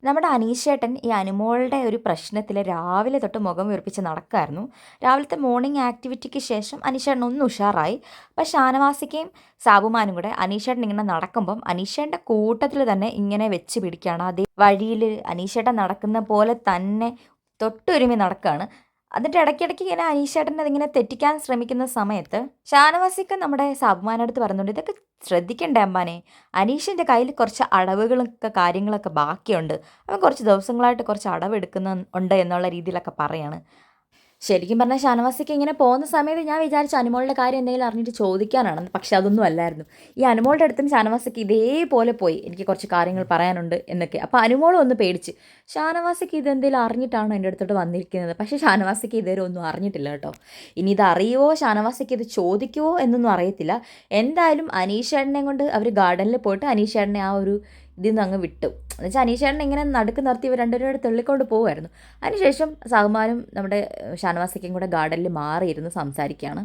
നമ്മുടെ അനീഷേട്ടൻ ഈ അനുമോളുടെ ഒരു പ്രശ്നത്തിൽ രാവിലെ തൊട്ട് മുഖം വീർപ്പിച്ച് നടക്കായിരുന്നു. രാവിലത്തെ മോർണിംഗ് ആക്ടിവിറ്റിക്ക് ശേഷം അനീഷേട്ടൻ ഒന്ന് ഉഷാറായി. അപ്പം ഷാനവാസിക്കയും സാബുമാനും കൂടെ അനീഷേട്ടൻ ഇങ്ങനെ നടക്കുമ്പം അനീഷേട്ടൻ്റെ കൂട്ടത്തിൽ തന്നെ ഇങ്ങനെ വെച്ച് പിടിക്കുകയാണ്. അതേ വഴിയിൽ അനീഷേട്ടൻ നടക്കുന്ന പോലെ തന്നെ തൊട്ടുരുമി നടക്കുകയാണ്. എന്നിട്ട് ഇടയ്ക്കിടയ്ക്ക് ഇങ്ങനെ അനീഷേട്ടൻ അതിങ്ങനെ തെറ്റിക്കാൻ ശ്രമിക്കുന്ന സമയത്ത് ഷാനവാസിക്ക് നമ്മുടെ സാബുമാനടുത്ത് പറയുന്നുണ്ട്, ഇതൊക്കെ ശ്രദ്ധിക്കണ്ടേ അമ്പാനെ, അനീഷിൻ്റെ കയ്യിൽ കുറച്ച് അടവുകളൊക്കെ കാര്യങ്ങളൊക്കെ ബാക്കിയുണ്ട്, അവൻ കുറച്ച് ദിവസങ്ങളായിട്ട് കുറച്ച് അടവെടുക്കുന്നുണ്ട് എന്നുള്ള രീതിയിലൊക്കെ പറയാണ്. ശരിക്കും പറഞ്ഞാൽ ഷാനവാസിക്ക് ഇങ്ങനെ പോകുന്ന സമയത്ത് ഞാൻ വിചാരിച്ചു അനുമോളുടെ കാര്യം എന്തെങ്കിലും അറിഞ്ഞിട്ട് ചോദിക്കാനാണെന്ന്. പക്ഷെ അതൊന്നും അല്ലായിരുന്നു. ഈ അനുമോളുടെ അടുത്തും ഷാനവാസിക്ക് ഇതേപോലെ പോയി എനിക്ക് കുറച്ച് കാര്യങ്ങൾ പറയാനുണ്ട് എന്നൊക്കെ. അപ്പോൾ അനുമോളും ഒന്ന് പേടിച്ച് ഷാനവാസിക്ക് ഇതെന്തെങ്കിലും അറിഞ്ഞിട്ടാണോ എൻ്റെ അടുത്തോട്ട് വന്നിരിക്കുന്നത്. പക്ഷേ ഷാനവാസിക്ക് ഇതുവരെ ഒന്നും അറിഞ്ഞിട്ടില്ല കേട്ടോ. ഇനി ഇത് അറിയുമോ ഷാനവാസിക്ക് ഇത് ചോദിക്കുമോ എന്നൊന്നും അറിയത്തില്ല. എന്തായാലും അനീഷേട്ടനെ കൊണ്ട് അവർ ഗാർഡനിൽ പോയിട്ട് അനീഷേട്ടനെ ആ ഒരു ഇതിൽ നിന്ന് അങ്ങ് വിട്ടു. എന്നുവെച്ചാൽ അനീഷേട്ടനെ ഇങ്ങനെ നടുക്ക് നിർത്തി ഇവർ രണ്ടുപേരോട് തള്ളിക്കൊണ്ട് പോകുമായിരുന്നു. അതിനുശേഷം സഹമാനും നമ്മുടെ ഷാനവാസിക്കും കൂടെ ഗാർഡനിൽ മാറിയിരുന്ന് സംസാരിക്കുകയാണ്.